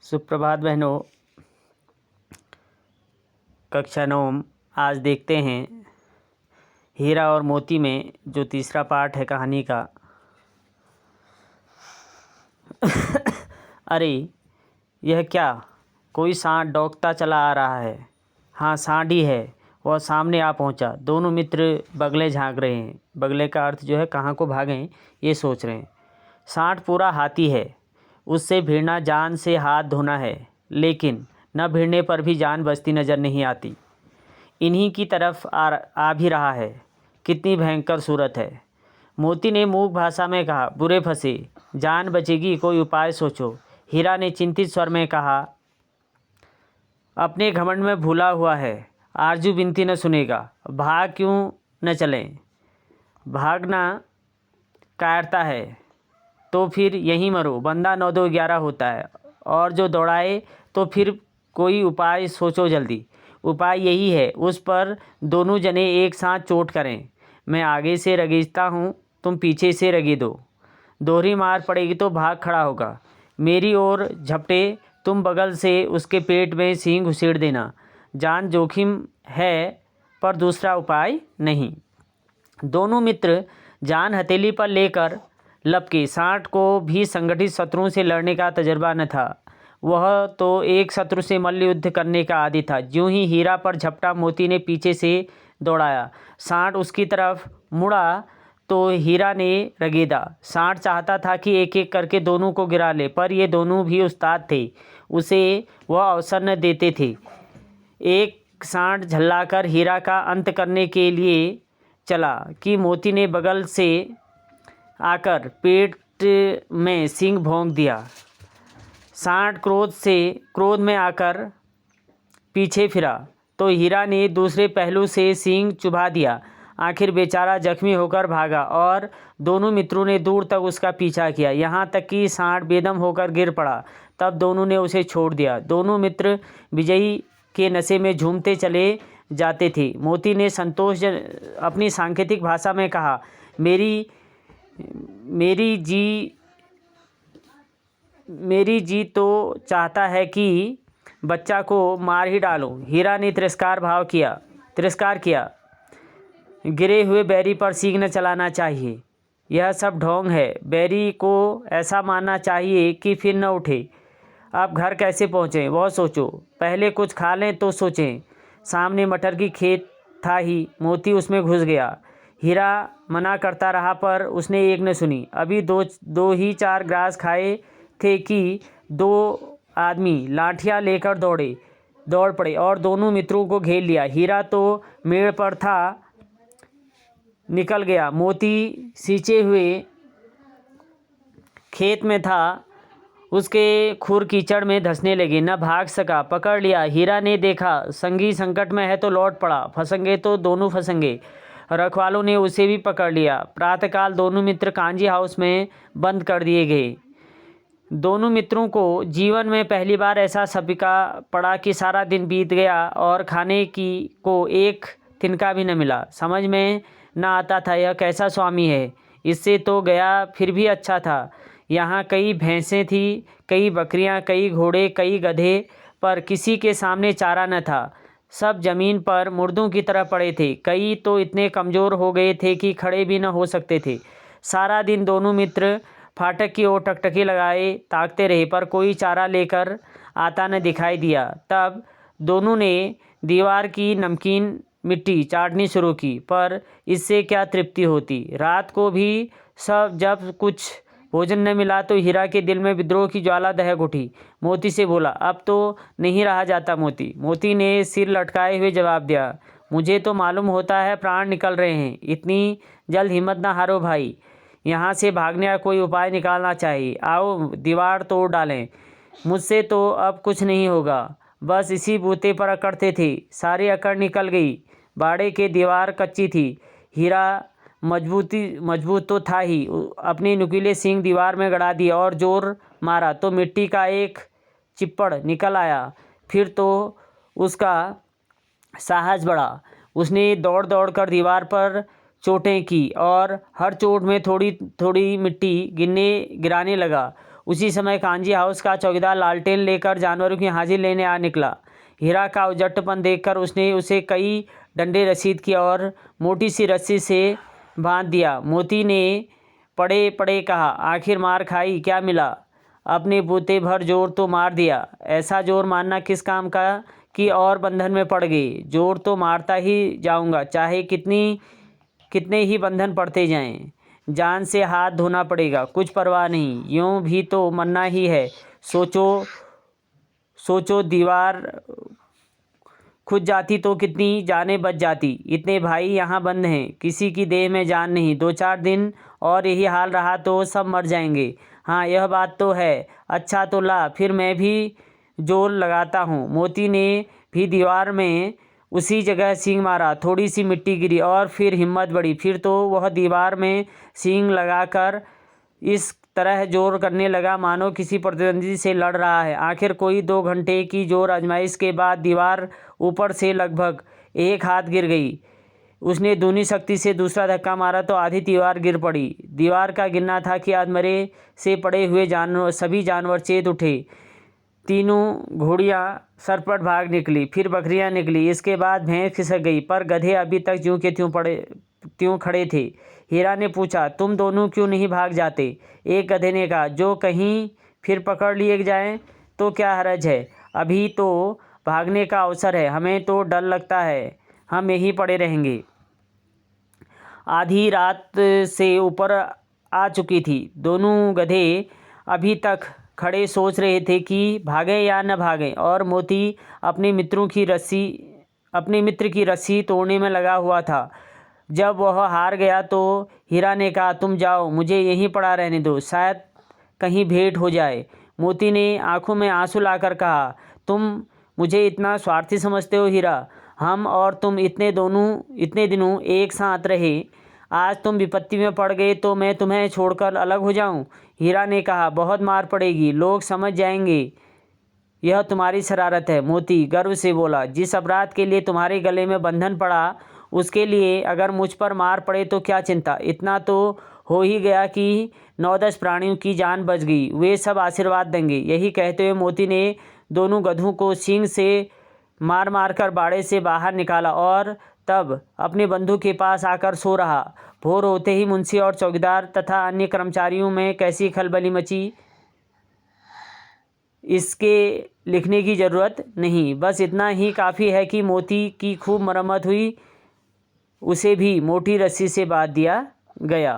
सुप्रभात बहनों। कक्षा 9 आज देखते हैं हीरा और मोती में जो तीसरा पार्ट है कहानी का। अरे यह क्या, कोई सांड डौंकता चला आ रहा है। हाँ, सांड ही है। वह सामने आ पहुंचा। दोनों मित्र बगले झांक रहे हैं। बगले का अर्थ जो है कहाँ को भागें ये सोच रहे हैं। सांड पूरा हाथी है, उससे भिड़ना जान से हाथ धोना है, लेकिन न भिड़ने पर भी जान बचती नज़र नहीं आती। इन्हीं की तरफ आ भी रहा है। कितनी भयंकर सूरत है। मोती ने मूक भाषा में कहा, बुरे फंसे, जान बचेगी, कोई उपाय सोचो। हीरा ने चिंतित स्वर में कहा, अपने घमंड में भूला हुआ है, आरजू विनती न सुनेगा, भाग क्यों न चलें। भागना कायरता है तो फिर यहीं मरो। बंदा 9 2 11 होता है, और जो दौड़ाए तो फिर कोई उपाय सोचो जल्दी। उपाय यही है, उस पर दोनों जने एक साथ चोट करें। मैं आगे से रगीजता हूँ, तुम पीछे से रगीदो। दोहरी मार पड़ेगी तो भाग खड़ा होगा। मेरी ओर झपटे, तुम बगल से उसके पेट में सींग घुसेड़ देना। जान जोखिम है पर दूसरा उपाय नहीं। दोनों मित्र जान हथेली पर लेकर लपके। सांड को भी संगठित शत्रुओं से लड़ने का तजर्बा न था। वह तो एक शत्रु से मल्ल युद्ध करने का आदी था। ज्यों ही हीरा पर झपटा, मोती ने पीछे से दौड़ाया। सांड उसकी तरफ मुड़ा तो हीरा ने रगेदा। सांड चाहता था कि एक एक करके दोनों को गिरा ले, पर ये दोनों भी उस्ताद थे, उसे वह अवसर न देते थे। एक सांड झल्लाकर हीरा का अंत करने के लिए चला कि मोती ने बगल से आकर पेट में सींग भोंक दिया। सांड क्रोध में आकर पीछे फिरा तो हीरा ने दूसरे पहलू से सींग चुभा दिया। आखिर बेचारा जख्मी होकर भागा और दोनों मित्रों ने दूर तक उसका पीछा किया, यहाँ तक कि सांड बेदम होकर गिर पड़ा। तब दोनों ने उसे छोड़ दिया। दोनों मित्र विजयी के नशे में झूमते चले जाते थे। मोती ने संतोष अपनी सांकेतिक भाषा में कहा, मेरी जी तो चाहता है कि बच्चा को मार ही डालूं। हीरा ने तिरस्कार किया। गिरे हुए बैरी पर सींग न चलाना चाहिए, यह सब ढोंग है। बैरी को ऐसा मारना चाहिए कि फिर न उठे। अब घर कैसे पहुँचें वह सोचो, पहले कुछ खा लें तो सोचें। सामने मटर की खेत था ही, मोती उसमें घुस गया। हीरा मना करता रहा पर उसने एक न सुनी। अभी दो ही 4 ग्रास खाए थे कि 2 आदमी लाठियाँ लेकर दौड़ पड़े और दोनों मित्रों को घेर लिया। हीरा तो मेड़ पर था, निकल गया। मोती सींचे हुए खेत में था, उसके खुर कीचड़ में धंसने लगे, न भाग सका। पकड़ लिया। हीरा ने देखा संगी संकट में है तो लौट पड़ा, फंसेंगे तो दोनों फंसेंगे। रखवालों ने उसे भी पकड़ लिया। प्रातःकाल दोनों मित्र कांजी हाउस में बंद कर दिए गए। दोनों मित्रों को जीवन में पहली बार ऐसा सबिका पड़ा कि सारा दिन बीत गया और खाने को एक तिनका भी न मिला। समझ में न आता था यह कैसा स्वामी है। इससे तो गया फिर भी अच्छा था। यहाँ कई भैंसें थी, कई बकरियाँ, कई घोड़े, कई गधे, पर किसी के सामने चारा न था। सब जमीन पर मुर्दों की तरह पड़े थे। कई तो इतने कमज़ोर हो गए थे कि खड़े भी न हो सकते थे। सारा दिन दोनों मित्र फाटक की ओर टकटकी लगाए ताकते रहे, पर कोई चारा लेकर आता न दिखाई दिया। तब दोनों ने दीवार की नमकीन मिट्टी चाटनी शुरू की, पर इससे क्या तृप्ति होती। रात को भी जब कुछ भोजन न मिला तो हीरा के दिल में विद्रोह की ज्वाला दहक उठी। मोती से बोला, अब तो नहीं रहा जाता मोती। मोती ने सिर लटकाए हुए जवाब दिया, मुझे तो मालूम होता है प्राण निकल रहे हैं। इतनी जल्द हिम्मत ना हारो भाई, यहाँ से भागने का कोई उपाय निकालना चाहिए। आओ दीवार तोड़ डालें। मुझसे तो अब कुछ नहीं होगा। बस इसी बूते पर अकड़ते थे, सारी अकड़ निकल गई। बाड़े की दीवार कच्ची थी। हीरा मजबूत तो था ही। अपने नुकीले सींग दीवार में गड़ा दिए और जोर मारा तो मिट्टी का एक चिप्पड़ निकल आया। फिर तो उसका साहस बढ़ा। उसने दौड़ दौड़ कर दीवार पर चोटें की और हर चोट में थोड़ी थोड़ी मिट्टी गिराने लगा। उसी समय कांजी हाउस का चौकीदार लालटेन लेकर जानवरों की हाजिर लेने आ निकला। हीरा का उजट्टपन देखकर उसने उसे कई डंडे रसीद किया और मोटी सी रस्सी से बांध दिया। मोती ने पड़े पड़े कहा, आखिर मार खाई, क्या मिला? अपने बूते भर जोर तो मार दिया। ऐसा जोर मारना किस काम का कि और बंधन में पड़ गई। जोर तो मारता ही जाऊंगा, चाहे कितने ही बंधन पड़ते जाएं। जान से हाथ धोना पड़ेगा, कुछ परवाह नहीं, यूं भी तो मरना ही है। सोचो दीवार खुद जाती तो कितनी जानें बच जाती। इतने भाई यहाँ बंद हैं, किसी की देह में जान नहीं। 2-4 दिन और यही हाल रहा तो सब मर जाएंगे। हाँ, यह बात तो है। अच्छा तो ला, फिर मैं भी जोर लगाता हूँ। मोती ने भी दीवार में उसी जगह सींग मारा। थोड़ी सी मिट्टी गिरी और फिर हिम्मत बढ़ी। फिर तो वह दीवार में सींग लगाकर इस तरह जोर करने लगा मानो किसी प्रतिद्वंदी से लड़ रहा है। आखिर कोई 2 घंटे की जोर आजमाइश के बाद दीवार ऊपर से लगभग 1 हाथ गिर गई। उसने दूनी शक्ति से दूसरा धक्का मारा तो आधी दीवार गिर पड़ी। दीवार का गिरना था कि आधमरे से पड़े हुए सभी जानवर चेत उठे। तीनों घोड़ियाँ सरपट भाग निकली, फिर बकरियाँ निकली, इसके बाद भैंस खिसक गई, पर गधे अभी तक ज्यों के त्यों खड़े थे। हीरा ने पूछा, तुम दोनों क्यों नहीं भाग जाते? एक गधे ने कहा, जो कहीं फिर पकड़ लिए जाएं तो क्या हरज है, अभी तो भागने का अवसर है, हमें तो डर लगता है, हम यहीं पड़े रहेंगे। आधी रात से ऊपर आ चुकी थी। दोनों गधे अभी तक खड़े सोच रहे थे कि भागें या न भागें, और मोती अपने मित्र की रस्सी तोड़ने में लगा हुआ था। जब वह हार गया तो हीरा ने कहा, तुम जाओ, मुझे यहीं पड़ा रहने दो, शायद कहीं भेंट हो जाए। मोती ने आंखों में आंसू लाकर कहा, तुम मुझे इतना स्वार्थी समझते हो हीरा? हम और तुम इतने दिनों एक साथ रहे, आज तुम विपत्ति में पड़ गए तो मैं तुम्हें छोड़कर अलग हो जाऊं? हीरा ने कहा, बहुत मार पड़ेगी, लोग समझ जाएंगे यह तुम्हारी शरारत है। मोती गर्व से बोला, जिस अपराध के लिए तुम्हारे गले में बंधन पड़ा उसके लिए अगर मुझ पर मार पड़े तो क्या चिंता। इतना तो हो ही गया कि 9-10 प्राणियों की जान बच गई, वे सब आशीर्वाद देंगे। यही कहते हुए मोती ने दोनों गधों को सींग से मार मार कर बाड़े से बाहर निकाला और तब अपने बंधु के पास आकर सो रहा। भोर होते ही मुंशी और चौकीदार तथा अन्य कर्मचारियों में कैसी खलबली मची, इसके लिखने की ज़रूरत नहीं। बस इतना ही काफ़ी है कि मोती की खूब मरम्मत हुई, उसे भी मोटी रस्सी से बांध दिया गया।